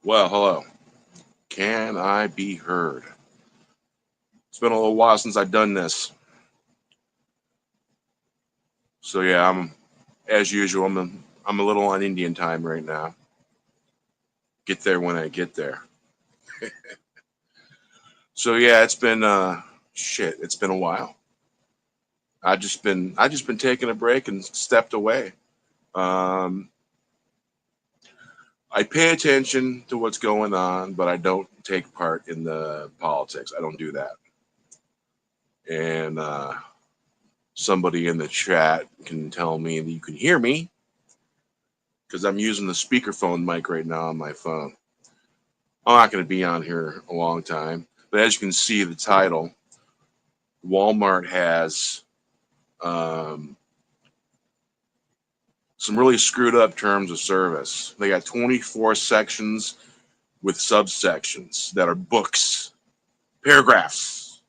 Well, hello. Can I be heard? It's been a little while since I've done this. So yeah, I'm as usual. I'm a little on Indian time right now. Get there when I get there. So yeah, it's been shit. It's been a while. I just been taking a break and stepped away. Um, I pay attention to what's going on, but I don't take part in the politics. I don't do that. And somebody in the chat can tell me that you can hear me because I'm using the speakerphone mic right now on my phone. I'm not going to be on here a long time, but as you can see, the title Walmart has um, some really screwed up terms of service. They got 24 sections with subsections that are books, paragraphs.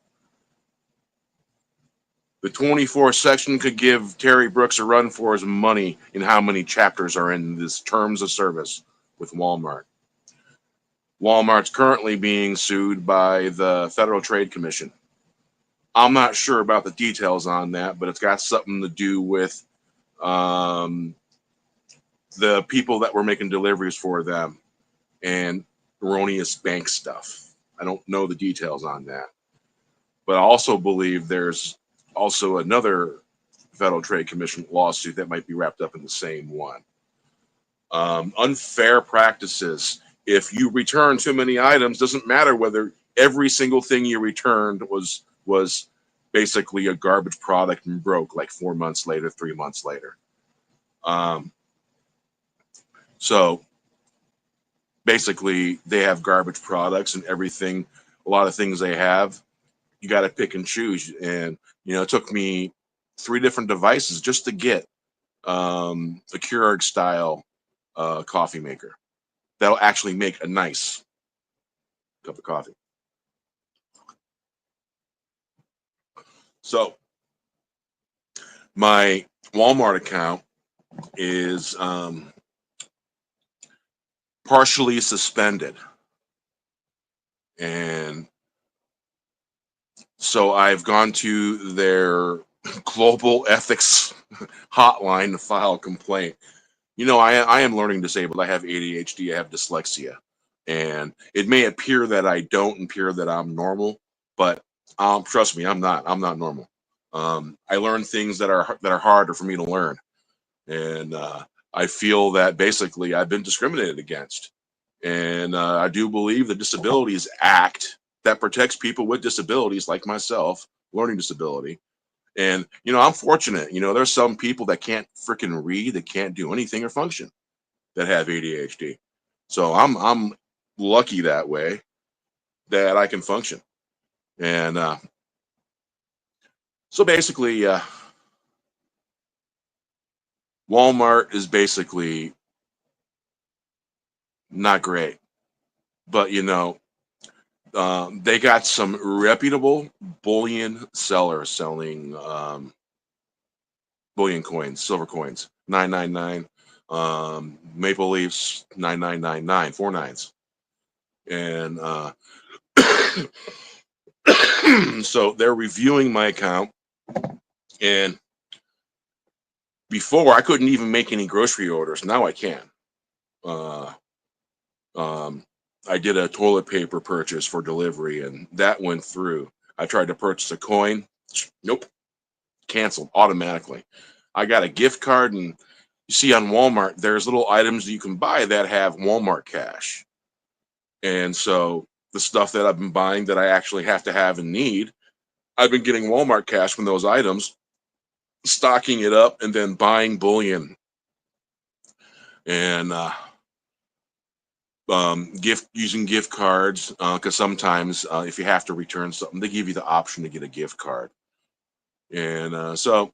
The 24 section could give Terry Brooks a run for his money in how many chapters are in this terms of service with Walmart. Walmart's currently being sued by the Federal Trade Commission. I'm not sure about the details on that, but it's got something to do with um, the people that were making deliveries for them and erroneous bank stuff. I don't know the details on that, but I also believe there's also another Federal Trade Commission lawsuit that might be wrapped up in the same one. Unfair practices. If you return too many items, doesn't matter whether every single thing you returned was basically a garbage product and broke like 4 months later, 3 months later. Um, so basically, they have garbage products and everything. A lot of things they have, you got to pick and choose. And it took me 3 different devices just to get a Keurig style coffee maker that'll actually make a nice cup of coffee. So my Walmart account is partially suspended, and so I've gone to their global ethics hotline to file a complaint. I am learning disabled. I have ADHD. I have dyslexia, and it may appear that I don't appear that I'm normal, but trust me, I'm not. I'm not normal. I learn things that are harder for me to learn, and I feel that basically I've been discriminated against. And I do believe the Disabilities Act that protects people with disabilities like myself, learning disability. And I'm fortunate. There's some people that can't freaking read, that can't do anything or function, that have ADHD. So I'm lucky that way that I can function. And so basically, Walmart is basically not great, but they got some reputable bullion sellers selling bullion coins, silver coins, 999, Maple Leafs 9999, 4 nines, and so they're reviewing my account. And before I couldn't even make any grocery orders. Now I can. Uh, um, I did a toilet paper purchase for delivery, and that went through. I tried to purchase a coin. Nope, canceled automatically. I got a gift card, and you see on Walmart, there's little items that you can buy that have Walmart cash. And so the stuff that I've been buying that I actually have to have and need, I've been getting Walmart cash from those items, stocking it up, and then buying bullion and using gift cards, because sometimes if you have to return something, they give you the option to get a gift card. And so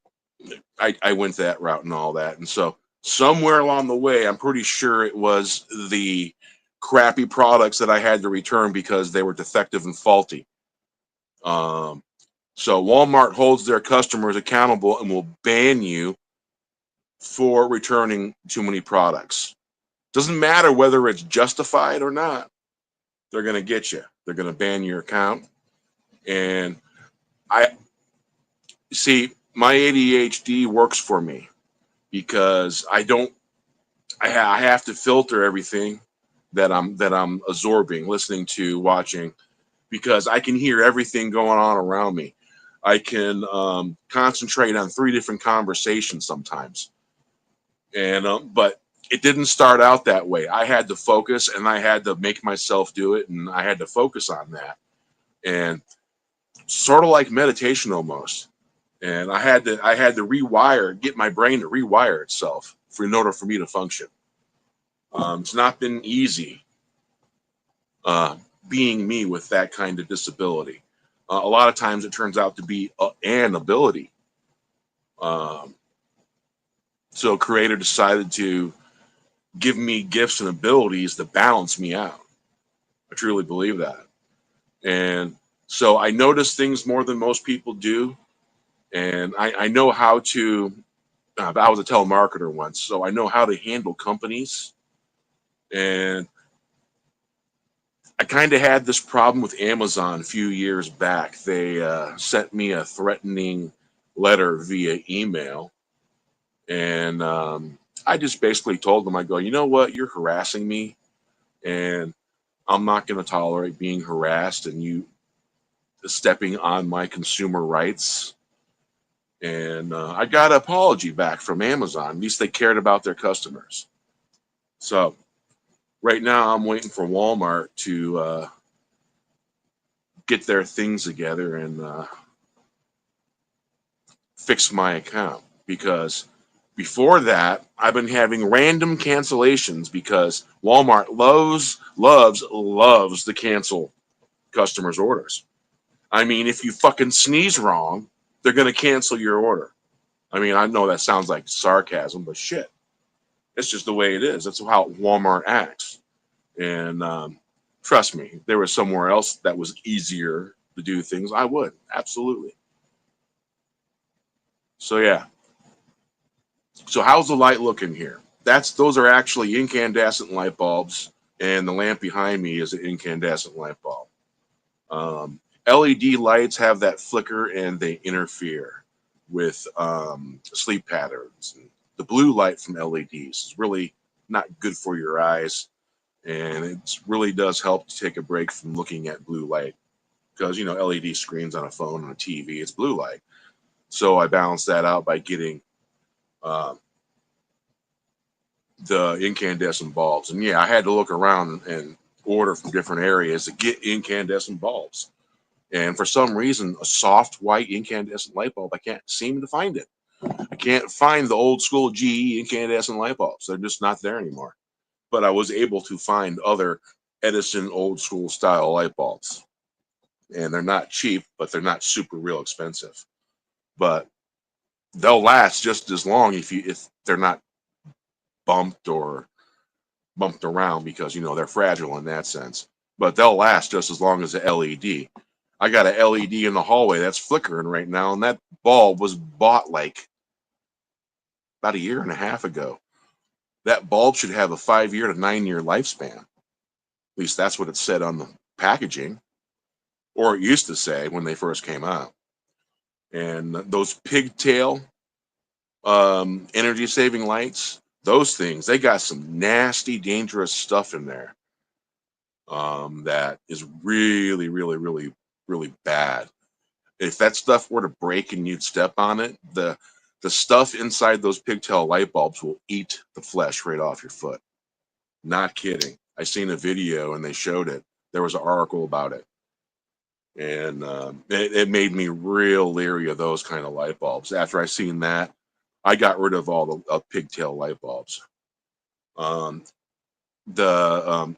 I went that route and all that. And so somewhere along the way, I'm pretty sure it was the crappy products that I had to return because they were defective and faulty. So Walmart holds their customers accountable and will ban you for returning too many products. Doesn't matter whether it's justified or not. They're going to get you. They're going to ban your account. And I see my ADHD works for me because I don't. I have to filter everything that I'm absorbing, listening to, watching, because I can hear everything going on around me. I can concentrate on three different conversations sometimes, and but it didn't start out that way. I had to focus, and I had to make myself do it, and I had to focus on that, and sort of like meditation almost. And I had to rewire, get my brain to rewire itself in order for me to function. It's not been easy uh, being me with that kind of disability. A lot of times it turns out to be an ability. Um, so Creator decided to give me gifts and abilities to balance me out. I truly believe that. And so I notice things more than most people do. And I know how to, I was a telemarketer once, so I know how to handle companies. And I kind of had this problem with Amazon a few years back. They sent me a threatening letter via email, and I just basically told them, I go, you know what, you're harassing me, and I'm not going to tolerate being harassed and you stepping on my consumer rights. And I got an apology back from Amazon. At least they cared about their customers. So right now I'm waiting for Walmart to get their things together and fix my account, because before that I've been having random cancellations because Walmart loves to cancel customers' orders. I mean, if you fucking sneeze wrong, they're gonna cancel your order. I mean, I know that sounds like sarcasm, but shit, it's just the way it is. That's how Walmart acts. And trust me, if there was somewhere else that was easier to do things, I would absolutely. So yeah. So how's the light looking here? Those are actually incandescent light bulbs, and the lamp behind me is an incandescent light bulb. LED lights have that flicker and they interfere with sleep patterns. And the blue light from LEDs is really not good for your eyes, and it really does help to take a break from looking at blue light, because LED screens on a phone and a TV, it's blue light. So I balance that out by getting um, the incandescent bulbs. And yeah, I had to look around and order from different areas to get incandescent bulbs. And for some reason, a soft white incandescent light bulb, I can't seem to find it. I can't find the old school GE incandescent light bulbs. They're just not there anymore. But I was able to find other Edison old school style light bulbs. And they're not cheap, but they're not super real expensive. But they'll last just as long if they're not bumped or bumped around, because they're fragile in that sense. But they'll last just as long as the LED. I got an LED in the hallway that's flickering right now, and that bulb was bought like about a year and a half ago. That bulb should have a 5 year to 9 year lifespan. At least that's what it said on the packaging, or it used to say when they first came out. And those pigtail energy saving lights, those things, they got some nasty, dangerous stuff in there that is really, really, really, really bad. If that stuff were to break and you'd step on it, the stuff inside those pigtail light bulbs will eat the flesh right off your foot. Not kidding. I seen a video and they showed it. There was an article about it, and it made me real leery of those kind of light bulbs. After I seen that, I got rid of all the pigtail light bulbs. Um, the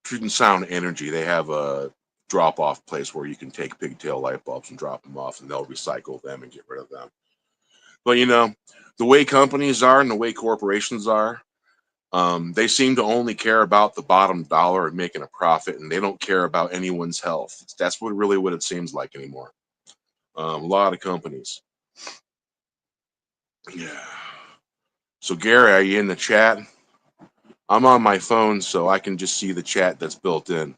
Truth and Sound Energy, they have a drop off place where you can take pigtail light bulbs and drop them off, and they'll recycle them and get rid of them. But the way companies are and the way corporations are, they seem to only care about the bottom dollar and making a profit, and they don't care about anyone's health. That's what it seems like anymore. A lot of companies. Yeah. So Gary, are you in the chat? I'm on my phone, so I can just see the chat that's built in.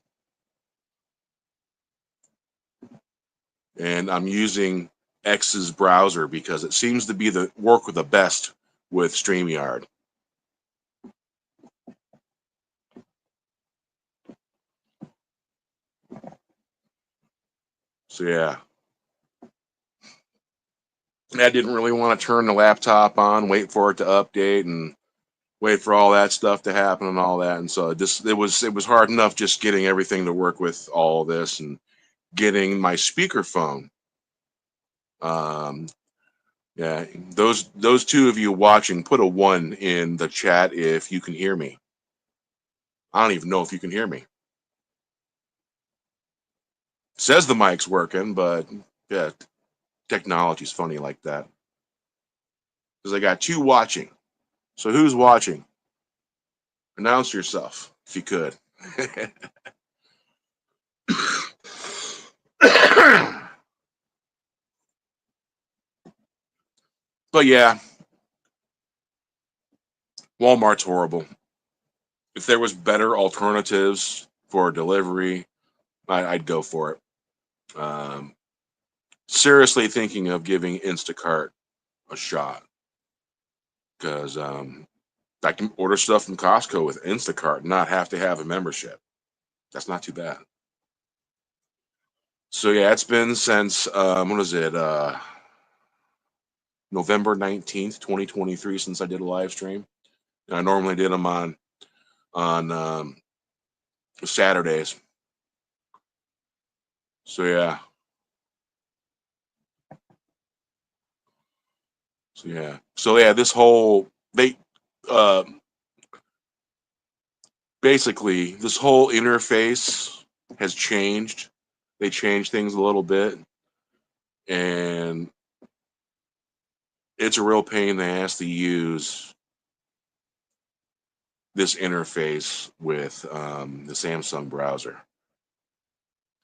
And I'm using X's browser because it seems to be the work with the best with StreamYard. So yeah, I didn't really want to turn the laptop on, wait for it to update, and wait for all that stuff to happen and all that. And so it was hard enough just getting everything to work with all this and getting my speakerphone. Um, yeah, those two of you watching, put a 1 in the chat if you can hear me. I don't even know if you can hear me. It says the mic's working, but yeah, technology's funny like that. Because I got 2 watching. So who's watching? Announce yourself if you could. But yeah, Walmart's horrible. If there was better alternatives for delivery, I'd go for it. Seriously thinking of giving Instacart a shot because I can order stuff from Costco with Instacart and not have to have a membership. That's not too bad. So yeah, it's been since what is it? November 19th, 2023 since I did a live stream. And I normally did them on Saturdays. So yeah. So yeah, this whole they uh basically this whole interface has changed. They changed things a little bit, and it's a real pain in the ass to use this interface with the Samsung browser.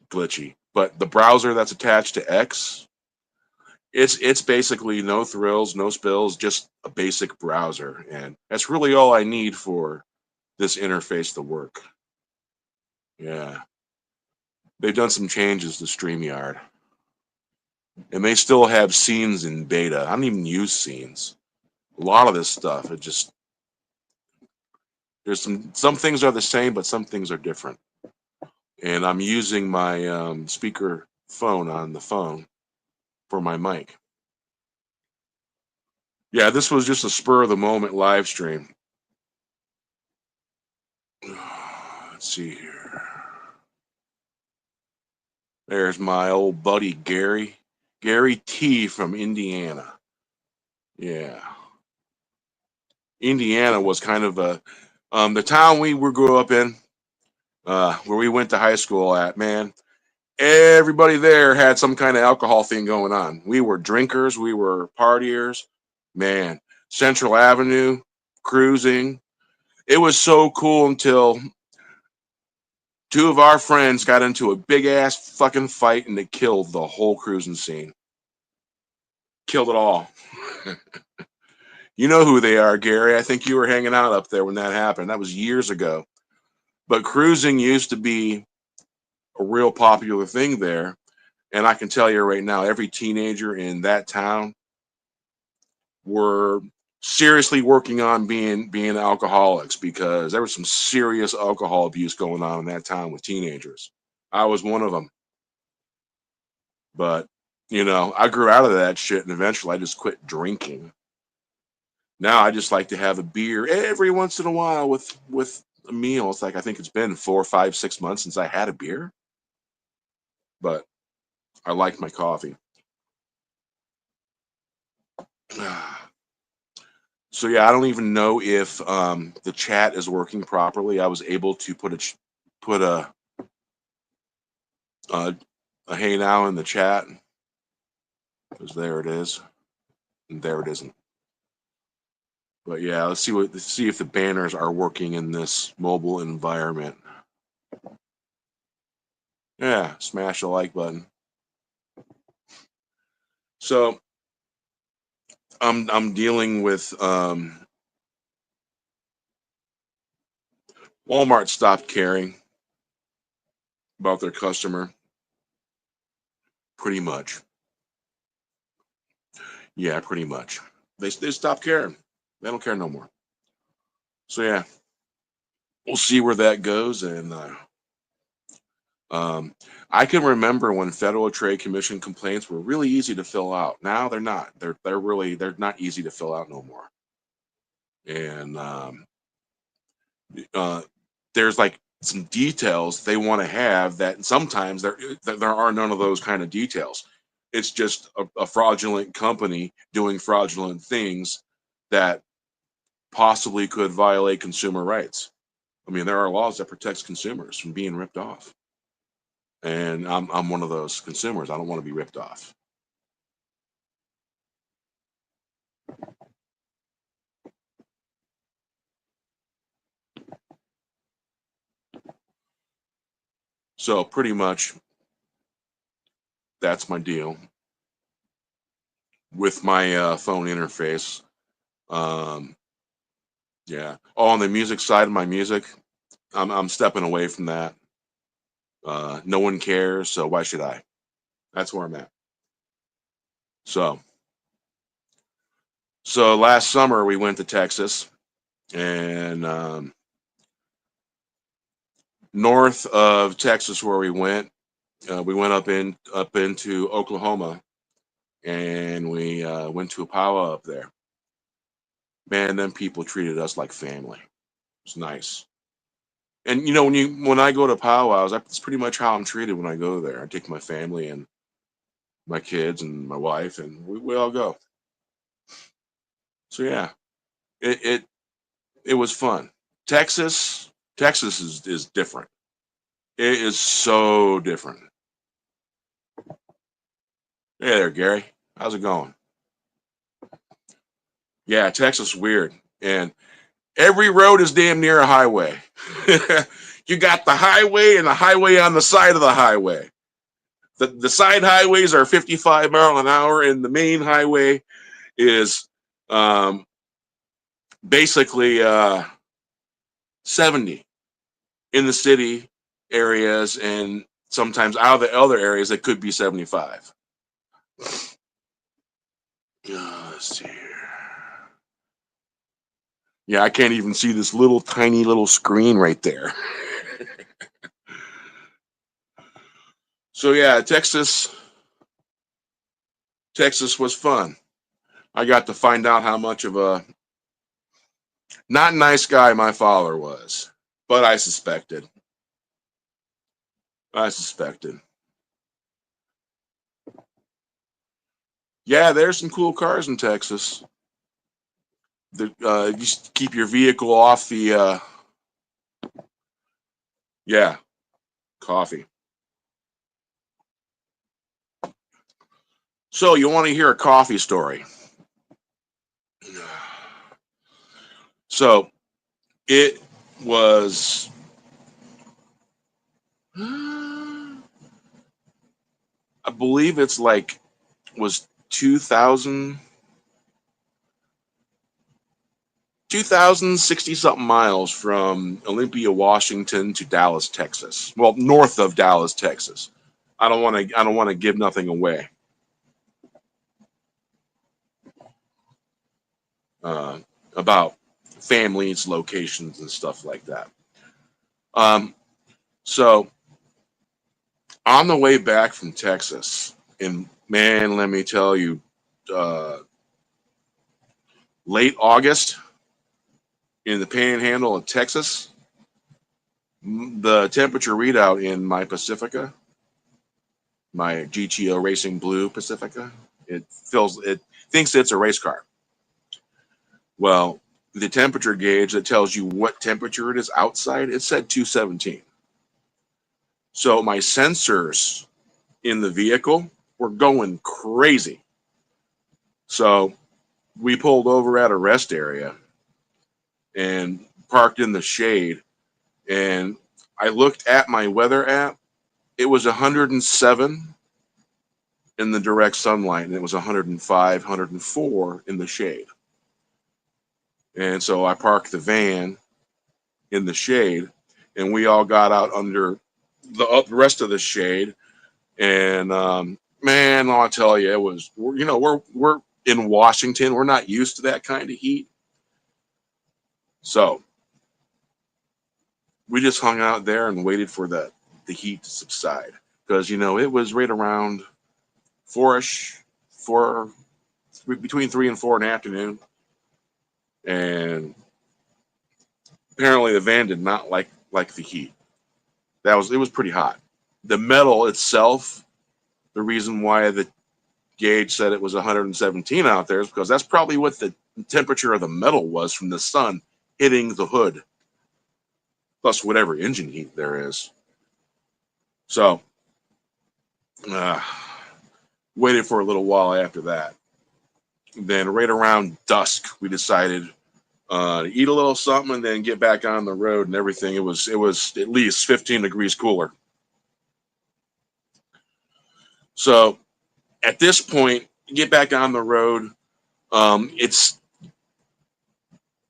Glitchy. But the browser that's attached to X, it's basically no thrills, no spills, just a basic browser, and that's really all I need for this interface to work. Yeah, they've done some changes to StreamYard, and they still have scenes in beta. I don't even use scenes. A lot of this stuff, it just there's some things are the same, but some things are different. And I'm using my speaker phone on the phone for my mic. Yeah, this was just a spur of the moment live stream. Let's see here. There's my old buddy Gary T from Indiana. Yeah, Indiana was kind of a the town we were grew up in, where we went to high school at. Man, everybody there had some kind of alcohol thing going on. We were drinkers, we were partiers. Man, Central Avenue, cruising. It was so cool until 2 of our friends got into a big ass fucking fight and it killed the whole cruising scene. Killed it all. You know who they are, Gary. I think you were hanging out up there when that happened. That was years ago. But cruising used to be a real popular thing there. And I can tell you right now, every teenager in that town were seriously working on being alcoholics because there was some serious alcohol abuse going on in that town with teenagers. I was one of them. But, I grew out of that shit and eventually I just quit drinking. Now I just like to have a beer every once in a while with a meal. It's like I think it's been 4, 5, 6 months since I had a beer, but I like my coffee. So yeah, I don't even know if the chat is working properly. I was able to put a, a hey now in the chat because there it is, and there it isn't. But yeah, let's see if the banners are working in this mobile environment. Yeah, smash the like button. So I'm dealing with Walmart stopped caring about their customer, pretty much. Yeah, pretty much. They stopped caring. They don't care no more. So yeah, we'll see where that goes. And um, I can remember when Federal Trade Commission complaints were really easy to fill out. Now they're not. They're not easy to fill out no more. And uh, there's like some details they want to have that sometimes there are none of those kind of details. It's just a fraudulent company doing fraudulent things that possibly could violate consumer rights. I mean, there are laws that protect consumers from being ripped off, and I'm one of those consumers. I don't want to be ripped off. So pretty much that's my deal with my phone interface. Um, yeah. Oh, on the music side of my music, I'm stepping away from that. No one cares, so why should I? That's where I'm at. So, so last summer we went to Texas, and north of Texas where we went up into Oklahoma, and we went to a powwow up there. Man, them people treated us like family. It's nice. And when I go to powwows, that's pretty much how I'm treated when I go there. I take my family and my kids and my wife, and we all go. So yeah, it it was fun. Texas is different. It is so different. Hey there, Gary. How's it going? Yeah, Texas is weird. And every road is damn near a highway. You got the highway and the highway on the side of the highway. The side highways are 55 mile an hour, and the main highway is um, basically 70 in the city areas, and sometimes out of the other areas it could be 75. Let's see here. Yeah, I can't even see this little tiny little screen right there. So yeah, Texas was fun. I got to find out how much of a not nice guy my father was, but I suspected. I suspected. Yeah, there's some cool cars in Texas. You just keep your vehicle off the. Yeah, coffee. So you want to hear a coffee story? So it was. I believe it's like was 2000 2060 something miles from Olympia, Washington to Dallas, Texas. Well, north of Dallas, Texas. I don't want to give nothing away. Uh, about families, locations, and stuff like that. Um, so on the way back from Texas, and man, let me tell you, uh, late August in the Panhandle of Texas, the temperature readout in my Pacifica, my GTO Racing Blue Pacifica, it thinks it's a race car. Well, the temperature gauge that tells you what temperature it is outside, it said 217. So my sensors in the vehicle were going crazy. So we pulled over at a rest area and parked in the shade. And I looked at my weather app. It was 107 in the direct sunlight, and it was 105, 104 in the shade. And so I parked the van in the shade, and we all got out under the rest of the shade. And man, I'll tell you, it was, we're in Washington. We're not used to that kind of heat. So we just hung out there and waited for the heat to subside, because it was right around four-ish, four, between 3 and 4 in the afternoon, and apparently the van did not like the heat. It was pretty hot. The metal itself, the reason why the gauge said it was 117 out there is because that's probably what the temperature of the metal was from the sun hitting the hood, plus whatever engine heat there is. So, waited for a little while after that. Then right around dusk, we decided to eat a little something and then get back on the road and everything. It was at least 15 degrees cooler. So at this point, get back on the road. It's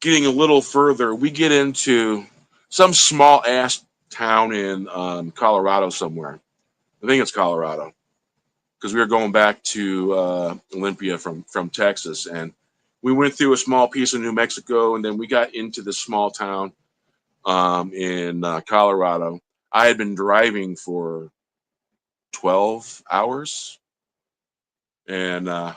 getting a little further. We get into some small ass town in Colorado somewhere. I think it's Colorado, because we were going back to Olympia from Texas, and we went through a small piece of New Mexico, and then we got into this small town in Colorado. I had been driving for 12 hours, and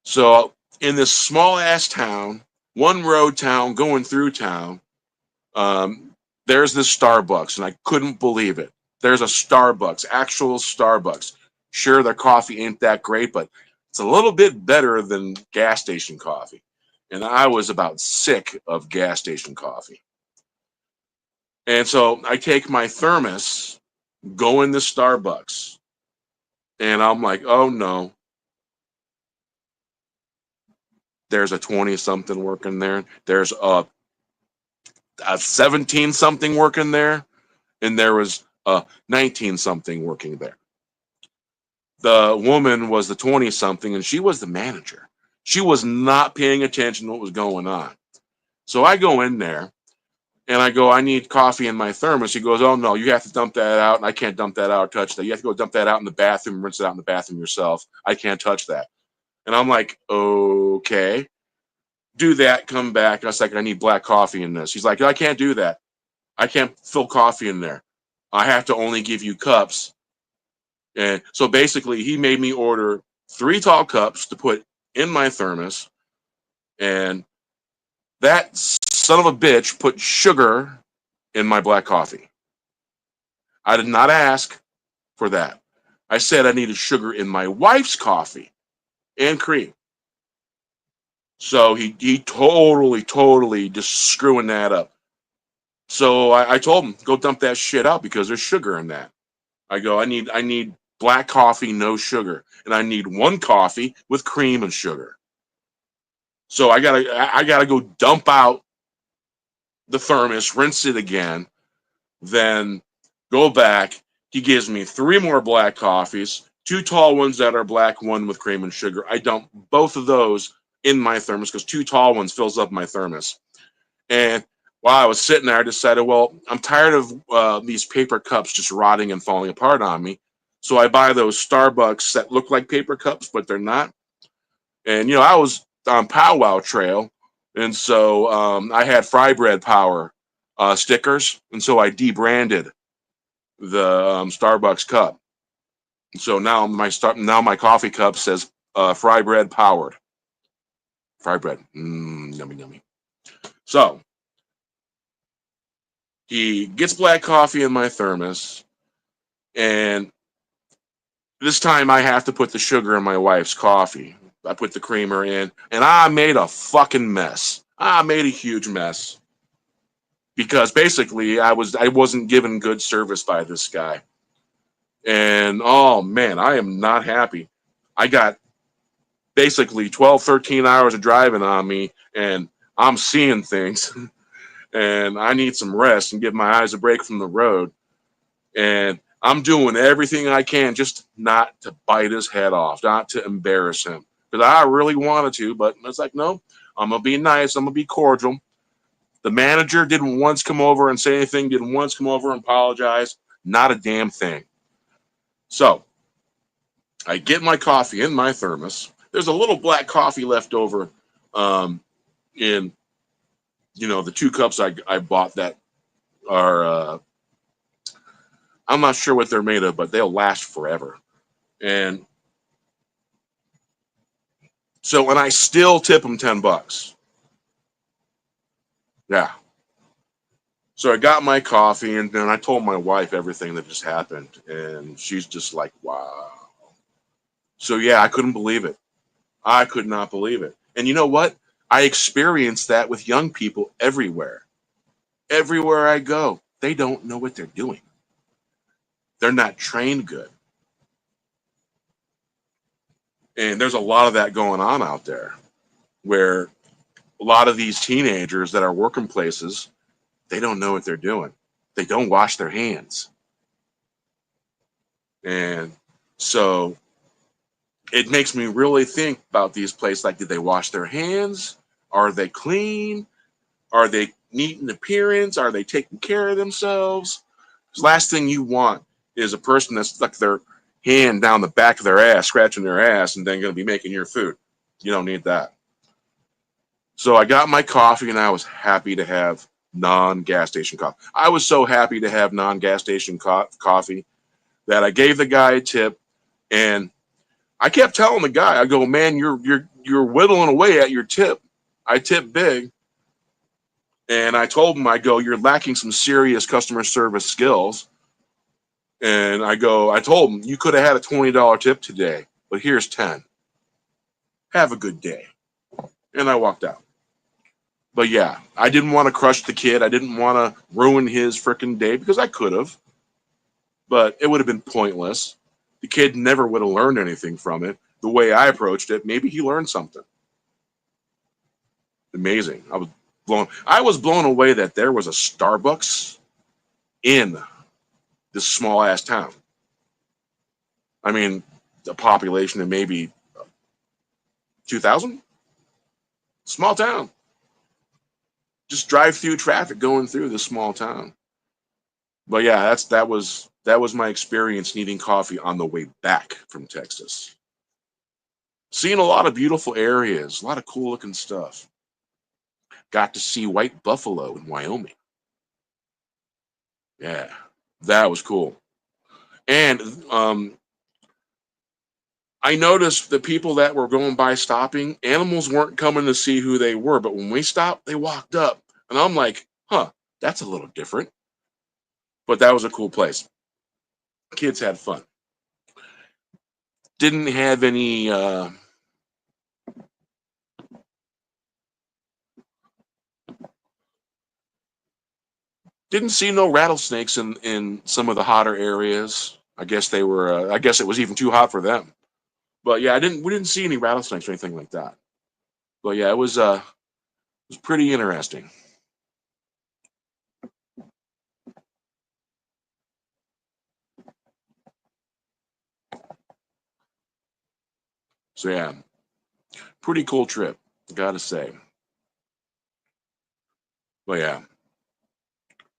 so in this small ass town, one road town going through town, there's this Starbucks, and I couldn't believe it. There's a Starbucks, actual Starbucks. Sure, their coffee ain't that great, but it's a little bit better than gas station coffee. And I was about sick of gas station coffee. And so I take my thermos, go in the Starbucks, and I'm like, oh no, there's a 20-something working there. There's a 17-something working there. And there was a 19-something working there. The woman was the 20-something, and she was the manager. She was not paying attention to what was going on. So I go in there, and I go, I need coffee in my thermos. He goes, oh, no, you have to dump that out, and I can't dump that out or touch that. You have to go dump that out in the bathroom, rinse it out in the bathroom yourself. I can't touch that. And I'm like, okay. Do that, come back. I was like, I need black coffee in this. He's like, I can't do that. I can't fill coffee in there. I have to only give you cups. And so basically, he made me order 3 tall cups to put in my thermos. And that son of a bitch put sugar in my black coffee. I did not ask for that. I said I needed sugar in my wife's coffee and cream. So he totally just screwing that up. So I told him, go dump that shit out because there's sugar in that. I go, I need black coffee, no sugar, and I need 1 coffee with cream and sugar. So I gotta go dump out the thermos, rinse it again, then go back. He gives me 3 more black coffees, 2 tall ones that are black, 1 with cream and sugar. I dump both of those in my thermos because 2 tall ones fills up my thermos. And while I was sitting there, I decided, well, I'm tired of these paper cups just rotting and falling apart on me. So I buy those Starbucks that look like paper cups, but they're not. And, I was on Powwow Trail, and so I had Fry Bread Power stickers, and so I debranded the Starbucks cup. So now my coffee cup says Fry Bread Powered. Fry bread, yummy, yummy. So he gets black coffee in my thermos, and this time I have to put the sugar in my wife's coffee. I put the creamer in, and I made a fucking mess. I made a huge mess because basically I wasn't given good service by this guy. And oh man, I am not happy. I got basically 12, 13 hours of driving on me, and I'm seeing things. And I need some rest and give my eyes a break from the road. And I'm doing everything I can just not to bite his head off, not to embarrass him. Because I really wanted to, but it's like, no, I'm going to be nice. I'm going to be cordial. The manager didn't once come over and say anything, didn't once come over and apologize. Not a damn thing. So I get my coffee in my thermos. There's a little black coffee left over in, the 2 cups I bought that are, I'm not sure what they're made of, but they'll last forever. And so, and I still tip them $10. Yeah. So I got my coffee, and then I told my wife everything that just happened, and she's just like, wow. So yeah, I couldn't believe it. I could not believe it. And you know what? I experience that with young people everywhere. Everywhere I go, they don't know what they're doing. They're not trained good. And there's a lot of that going on out there where a lot of these teenagers that are working places, they don't know what they're doing. They don't wash their hands. And so it makes me really think about these places. Like, did they wash their hands? Are they clean? Are they neat in appearance? Are they taking care of themselves? The last thing you want is a person that's stuck their hand down the back of their ass, scratching their ass, and then going to be making your food. You don't need that. So I got my coffee, and I was happy to have non-gas station coffee. I was so happy to have non-gas station coffee that I gave the guy a tip, and I kept telling the guy, I go, man, you're whittling away at your tip. I tip big. And I told him, I go, you're lacking some serious customer service skills. And I told him, you could have had a $20 tip today, but here's 10. Have a good day. And I walked out. But yeah, I didn't want to crush the kid. I didn't want to ruin his freaking day, because I could have, but it would have been pointless. The kid never would have learned anything from it. The way I approached it, maybe he learned something. Amazing. I was blown away that there was a Starbucks in this small ass town. I mean, a population of maybe 2,000. Small town. Just drive through traffic going through this small town. But yeah, that was my experience needing coffee on the way back from Texas. Seeing a lot of beautiful areas, a lot of cool looking stuff. Got to see white buffalo in Wyoming. Yeah, that was cool. And I noticed the people that were going by stopping, animals weren't coming to see who they were, but when we stopped, they walked up. And I'm like, huh, that's a little different. But that was a cool place. Kids had fun. Didn't have any didn't see no rattlesnakes in some of the hotter areas. I guess they were I guess it was even too hot for them. But yeah, we didn't see any rattlesnakes or anything like that. But yeah, it was pretty interesting. So yeah, pretty cool trip, gotta say. But yeah.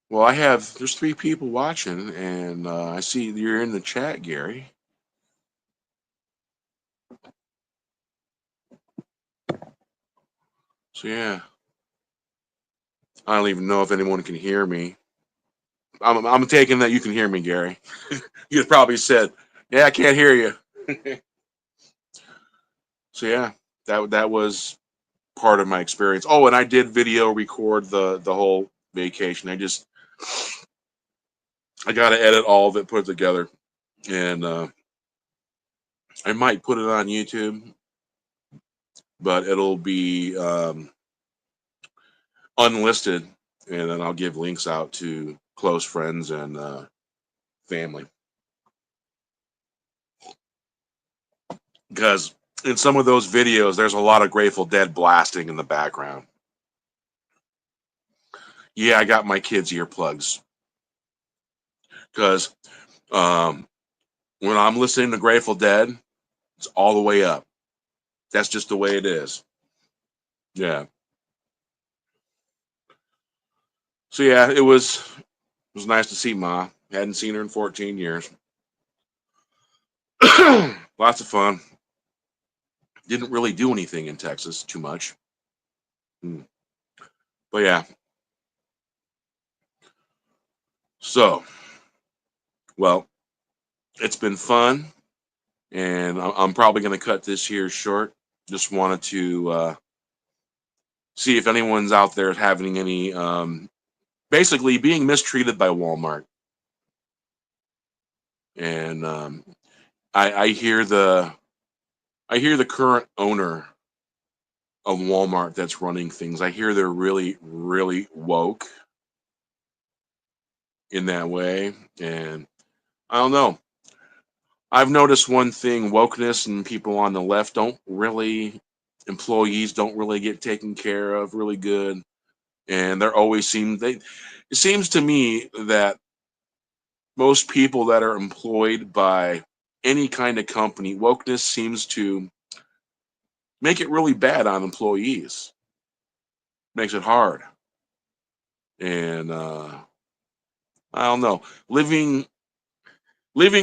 Well, there's 3 people watching, and I see you're in the chat, Gary. So yeah, I don't even know if anyone can hear me. I'm taking that you can hear me, Gary. You probably said, "Yeah, I can't hear you." So yeah, that was part of my experience. Oh, and I did video record the whole vacation. I got to edit all of it, put it together, and I might put it on YouTube, but it'll be unlisted, and then I'll give links out to close friends and family. Because in some of those videos, there's a lot of Grateful Dead blasting in the background. Yeah, I got my kids' earplugs. Because um, when I'm listening to Grateful Dead, it's all the way up. That's just the way it is. Yeah. So yeah, it was nice to see Ma. Hadn't seen her in 14 years. Lots of fun. Didn't really do anything in Texas too much. Hmm. But yeah, so, well, it's been fun, and I'm probably going to cut this here short. Just wanted to see if anyone's out there having any, basically being mistreated by Walmart. And I hear the current owner of Walmart that's running things. I hear they're really, really woke in that way, and I don't know. I've noticed one thing: wokeness and people on the left don't really, employees don't really get taken care of really good, and there always seems they. It seems to me that most people that are employed by any kind of company, wokeness seems to make it really bad on employees. Makes it hard, and I don't know. Living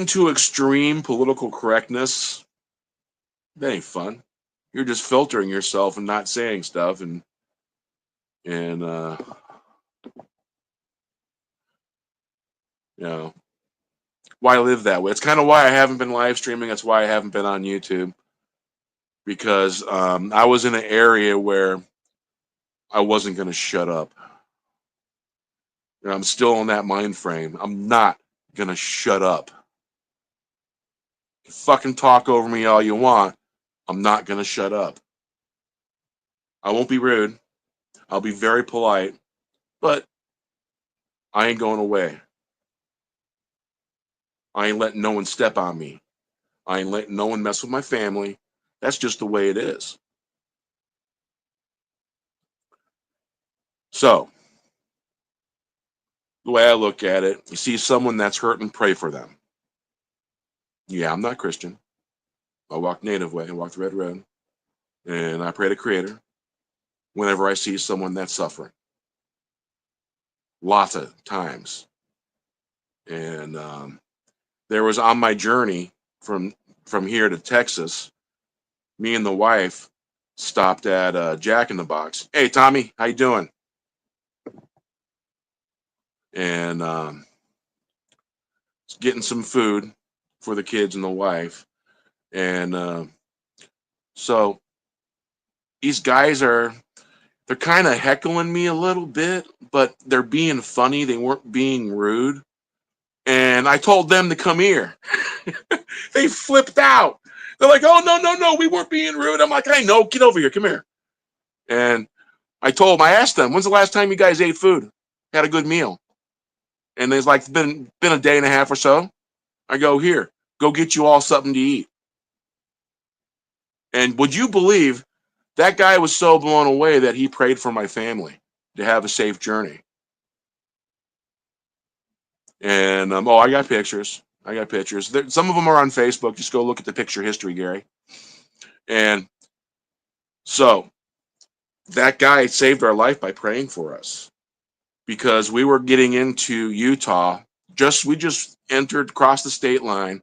to extreme political correctness, that ain't fun. You're just filtering yourself and not saying stuff, and you know, why live that way? It's kind of why I haven't been live streaming. That's why I haven't been on YouTube, because I was in an area where I wasn't going to shut up. And I'm still in that mind frame. I'm not going to shut up. Fucking talk over me all you want. I'm not going to shut up. I won't be rude. I'll be very polite, but I ain't going away. I ain't letting no one step on me. I ain't letting no one mess with my family. That's just the way it is. So, the way I look at it, you see someone that's hurt and pray for them. Yeah, I'm not Christian. I walk native way. I walk the red road. And I pray to Creator whenever I see someone that's suffering. Lots of times. And there was on my journey from here to Texas, me and the wife stopped at Jack in the Box. Hey, Tommy, how you doing? And getting some food for the kids and the wife. And so these guys they're kind of heckling me a little bit, but they're being funny. They weren't being rude. And I told them to come here. They flipped out. They're like, oh, no, no, no, we weren't being rude. I'm like, I know, get over here, come here. And I asked them, when's the last time you guys ate food? Had a good meal? And it's like, been a day and a half or so. I go, here, go get you all something to eat. And would you believe that guy was so blown away that he prayed for my family to have a safe journey? And I got pictures. I got pictures. Some of them are on Facebook. Just go look at the picture history, Gary. And so that guy saved our life by praying for us, because we were getting into Utah. We just entered across the state line,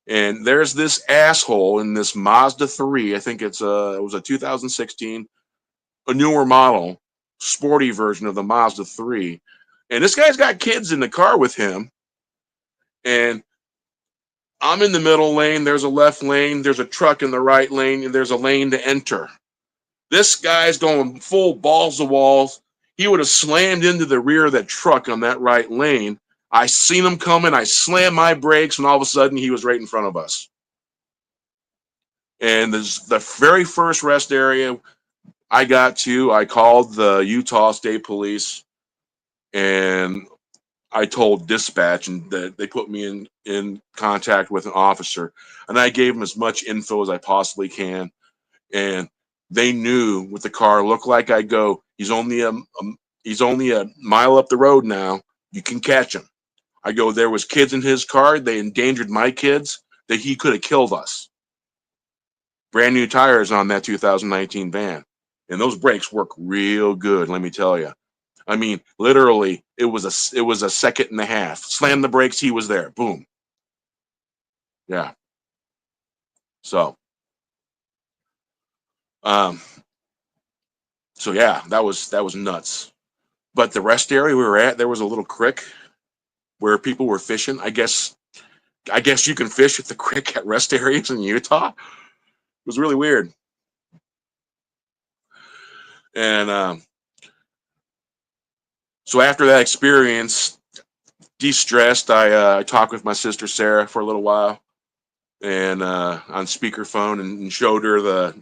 and there's this asshole in this Mazda 3. I think it was a 2016, a newer model, sporty version of the Mazda 3. And this guy's got kids in the car with him, and I'm in the middle lane. There's a left lane. There's a truck in the right lane, and there's a lane to enter. This guy's going full balls to walls. He would have slammed into the rear of that truck on that right lane. I seen him coming. I slammed my brakes, and all of a sudden, he was right in front of us. And the very first rest area I called the Utah State Police, and I told dispatch, and that they put me in contact with an officer, and I gave him as much info as I possibly can. And they knew what the car looked like. I go, he's only a mile up the road now. You can catch him. I go, there was kids in his car. They endangered my kids. That he could have killed us. Brand new tires on that 2019 van, and those brakes work real good. Let me tell you. I mean, literally, it was a second and a half. Slam the brakes, he was there. Boom. Yeah. So, um, so yeah, that was nuts. But the rest area we were at, there was a little creek where people were fishing. I guess you can fish at the creek at rest areas in Utah. It was really weird. And so after that experience, de-stressed, I talked with my sister Sarah for a little while, and on speakerphone, and showed her the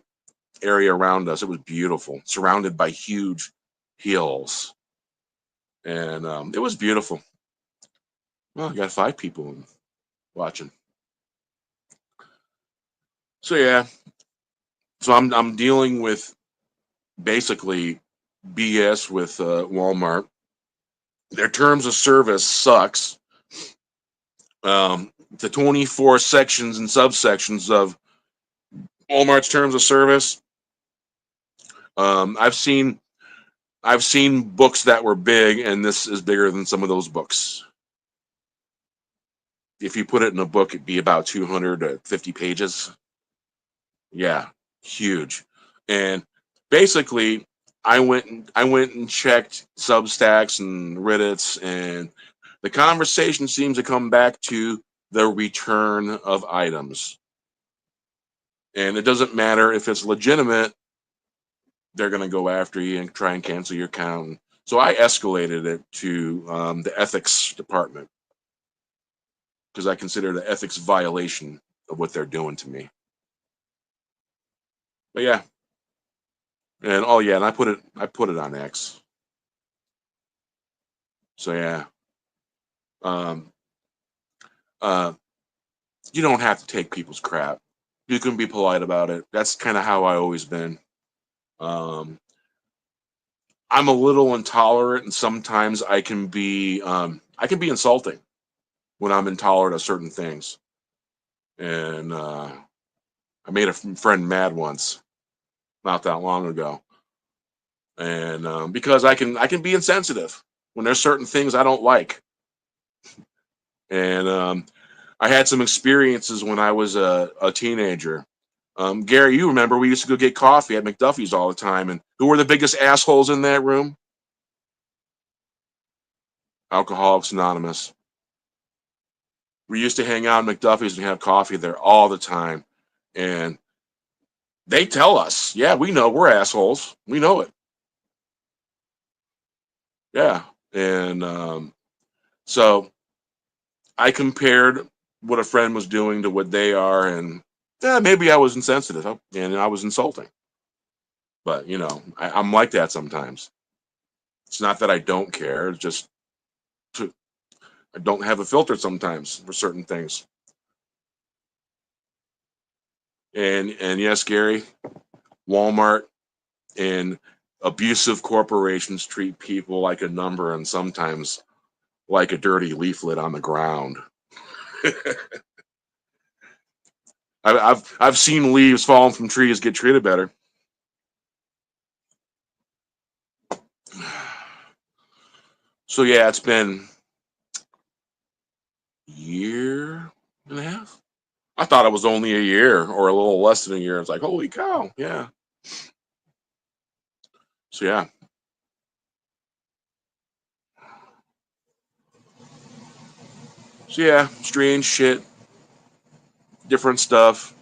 area around us. It was beautiful, surrounded by huge hills, and it was beautiful. Well, I got 5 people watching. So yeah, so I'm dealing with basically BS with Walmart. Their terms of service sucks. The 24 sections and subsections of Walmart's terms of service. I've seen books that were big, and this is bigger than some of those books. If you put it in a book, it'd be about 250 pages. Yeah, huge. And basically, I went and checked Substacks and Reddits, and the conversation seems to come back to the return of items. And it doesn't matter if it's legitimate, they're going to go after you and try and cancel your account. So I escalated it to the ethics department because I consider it an ethics violation of what they're doing to me. But yeah, and oh yeah, and I put it on X. So yeah, um, uh, you don't have to take people's crap. You can be polite about it. That's kind of how I always been. Um, I'm a little intolerant, and sometimes I can be insulting when I'm intolerant of certain things. And I made a friend mad once, not that long ago, and because I can be insensitive when there's certain things I don't like. And I had some experiences when I was a teenager. Gary, you remember we used to go get coffee at McDuffie's all the time, and who were the biggest assholes in that room? Alcoholics Anonymous. We used to hang out at McDuffie's and have coffee there all the time, and they tell us, yeah, we know we're assholes. We know it. Yeah, and so I compared what a friend was doing to what they are, and yeah, maybe I was insensitive and I was insulting. But I'm like that sometimes. It's not that I don't care; it's just to, I don't have a filter sometimes for certain things. And yes, Gary, Walmart and abusive corporations treat people like a number, and sometimes like a dirty leaflet on the ground. I've seen leaves falling from trees get treated better. So yeah, it's been a year and a half. I thought it was only a year or a little less than a year. It's like, holy cow, yeah. So yeah, strange shit, different stuff.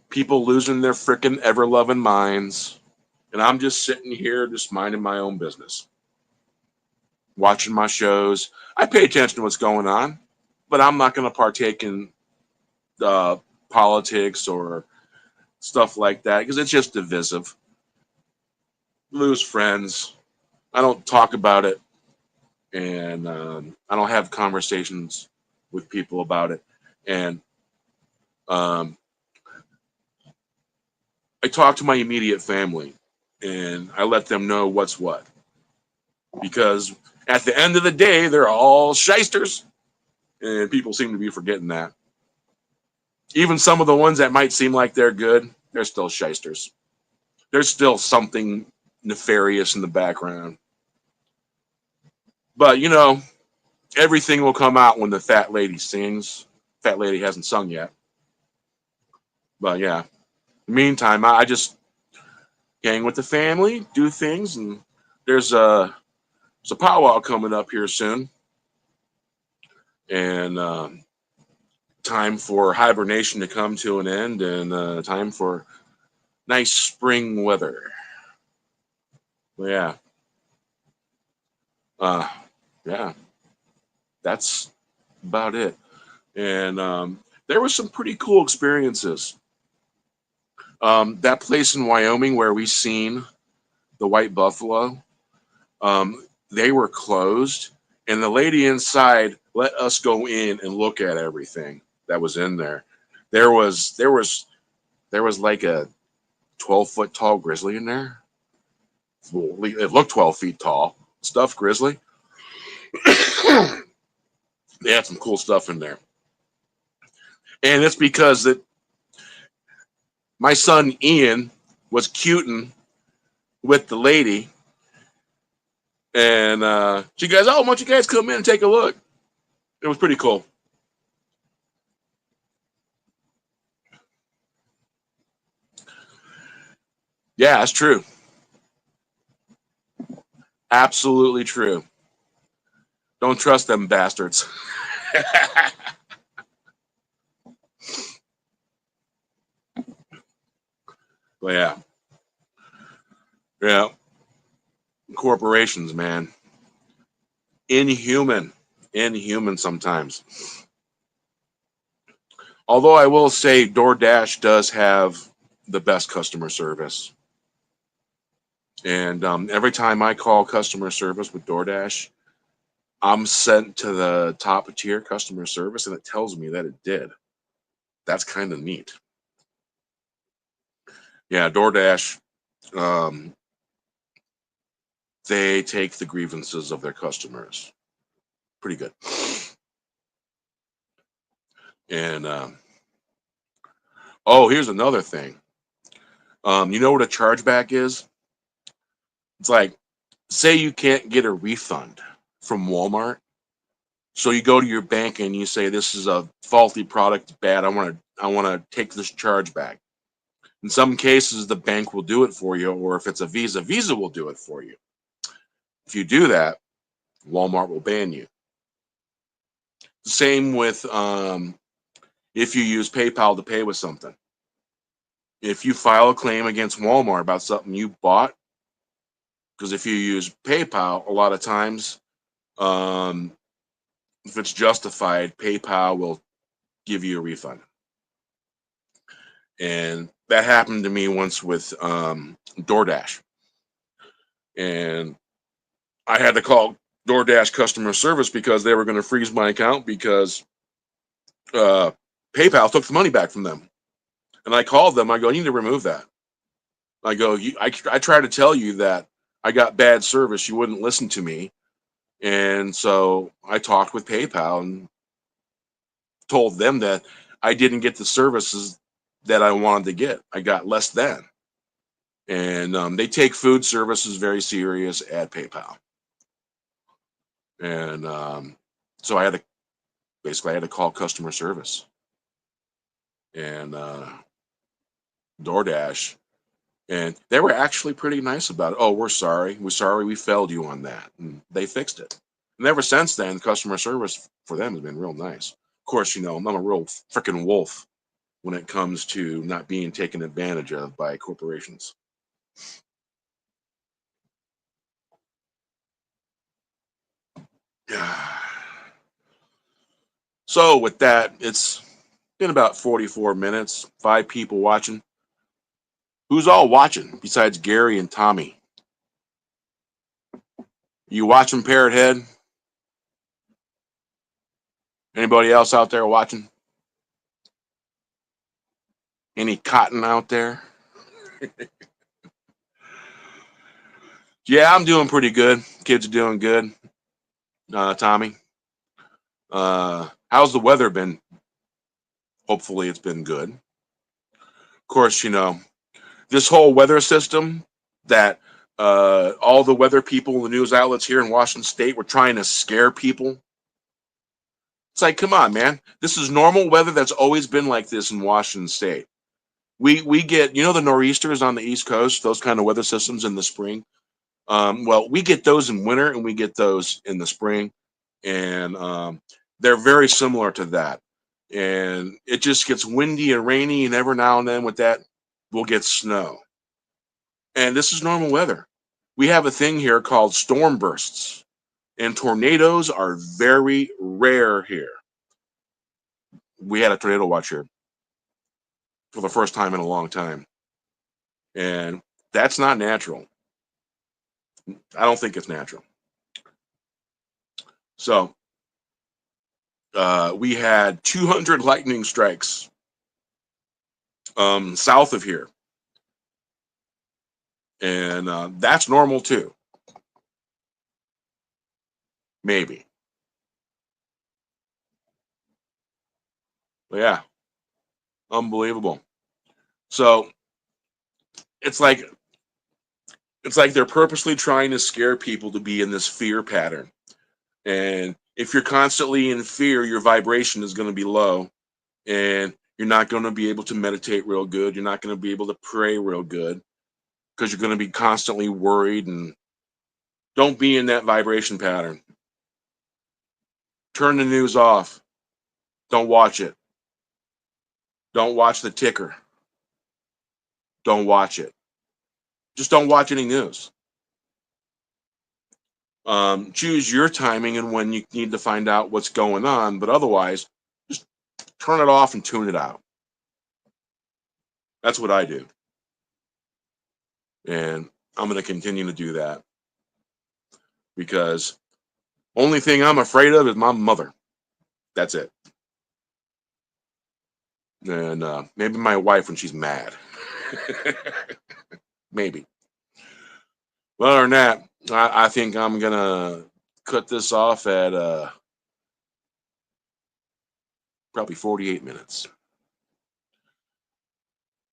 People losing their freaking ever loving minds, and I'm just sitting here, just minding my own business, watching my shows. I pay attention to what's going on, but I'm not going to partake in uh, politics or stuff like that because it's just divisive. Lose friends. I don't talk about it, and I don't have conversations with people about it. And um, I talk to my immediate family, and I let them know what's what. Because at the end of the day, they're all shysters, and people seem to be forgetting that. Even some of the ones that might seem like they're good, they're still shysters. There's still something nefarious in the background. But everything will come out when the fat lady sings. Fat lady hasn't sung yet. But yeah, in the meantime, I just hang with the family, do things, and there's a powwow coming up here soon, and time for hibernation to come to an end, and time for nice spring weather. Well, uh, yeah, that's about it. And there were some pretty cool experiences. That place in Wyoming where we seen the white buffalo, they were closed, and the lady inside let us go in and look at everything that was in there. There was like a 12-foot tall grizzly in there. It looked 12 feet tall. Stuffed grizzly. They had some cool stuff in there, and it's because that my son Ian was cuting with the lady, and she goes, "Oh, why don't you guys come in and take a look?" It was pretty cool. Yeah, that's true. Absolutely true. Don't trust them bastards. But yeah, yeah, corporations, man, inhuman, inhuman sometimes. Although I will say, DoorDash does have the best customer service, and every time I call customer service with DoorDash, I'm sent to the top tier customer service, and it tells me that it did. That's kind of neat. Yeah, DoorDash, um, they take the grievances of their customers pretty good. And oh, here's another thing. You know what a chargeback is? It's like, say you can't get a refund from Walmart, so you go to your bank and you say, "This is a faulty product, it's bad. I want to take this charge back." In some cases, the bank will do it for you, or if it's a Visa, Visa will do it for you. If you do that, Walmart will ban you. Same with if you use PayPal to pay with something. If you file a claim against Walmart about something you bought, because if you use PayPal, a lot of times, um, if it's justified, PayPal will give you a refund. And that happened to me once with DoorDash. And I had to call DoorDash customer service because they were going to freeze my account because uh, PayPal took the money back from them. And I called them. I go, "You need to remove that." I go, I tried to tell you that I got bad service. You wouldn't listen to me. And so I talked with PayPal and told them that I didn't get the services that I wanted to get. I got less than. And they take food services very serious at PayPal. And so I had to call customer service and DoorDash, and they were actually pretty nice about it. "Oh, we're sorry we failed you on that," and they fixed it. And ever since then, customer service for them has been real nice. Of course, I'm a real freaking wolf when it comes to not being taken advantage of by corporations. So with that, it's been about 44 minutes, 5 people watching. Who's all watching besides Gary and Tommy? You watching, Parrot Head? Anybody else out there watching? Any cotton out there? Yeah, I'm doing pretty good. Kids are doing good. Tommy, how's the weather been? Hopefully, it's been good. Of course, this whole weather system that All the weather people, the news outlets here in Washington State were trying to scare people. It's like, come on, man. This is normal weather that's always been like this in Washington State. We get, the nor'easters on the East Coast, those kind of weather systems in the spring. Well, we get those in winter and we get those in the spring, and they're very similar to that. And it just gets windy and rainy, and every now and then with that, we'll get snow. And this is normal weather. We have a thing here called storm bursts, and tornadoes are very rare here. We had a tornado watch here for the first time in a long time, and that's not natural. I don't think it's natural. So we had 200 lightning strikes south of here, and that's normal too. Maybe. But yeah, unbelievable. So it's like they're purposely trying to scare people to be in this fear pattern. And if you're constantly in fear, your vibration is going to be low, and you're not going to be able to meditate real good. You're not going to be able to pray real good because you're going to be constantly worried. And don't be in that vibration pattern. Turn the news off. Don't watch it. Don't watch the ticker. Don't watch it. Just don't watch any news. Choose your timing and when you need to find out what's going on, but otherwise, just turn it off and tune it out. That's what I do. And I'm going to continue to do that because only thing I'm afraid of is my mother. That's it. And maybe my wife when she's mad. Maybe. Well, other than that, I think I'm going to cut this off at probably 48 minutes.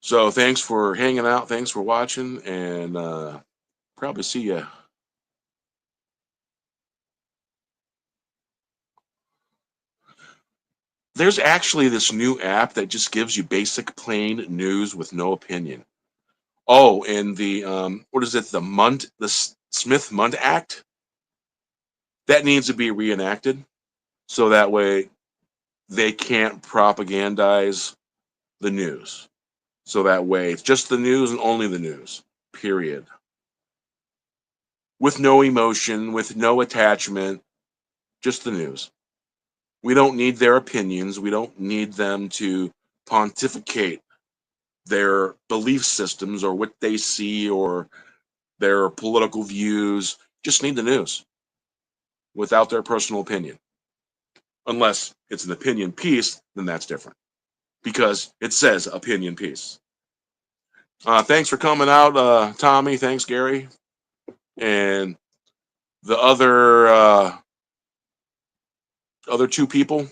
So thanks for hanging out. Thanks for watching. And probably see you. There's actually this new app that just gives you basic plain news with no opinion. Oh, and the what is it? The Smith-Mundt Act that needs to be reenacted so that way they can't propagandize the news. So that way it's just the news and only the news. Period. With no emotion, with no attachment, just the news. We don't need their opinions. We don't need them to pontificate their belief systems or what they see or their political views. Just need the news without their personal opinion. Unless it's an opinion piece, then that's different because it says opinion piece. Thanks for coming out, Tommy. Thanks, Gary. And the other two people,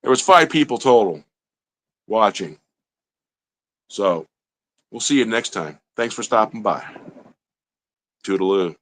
there was 5 people total watching. So we'll see you next time. Thanks for stopping by. Toodaloo.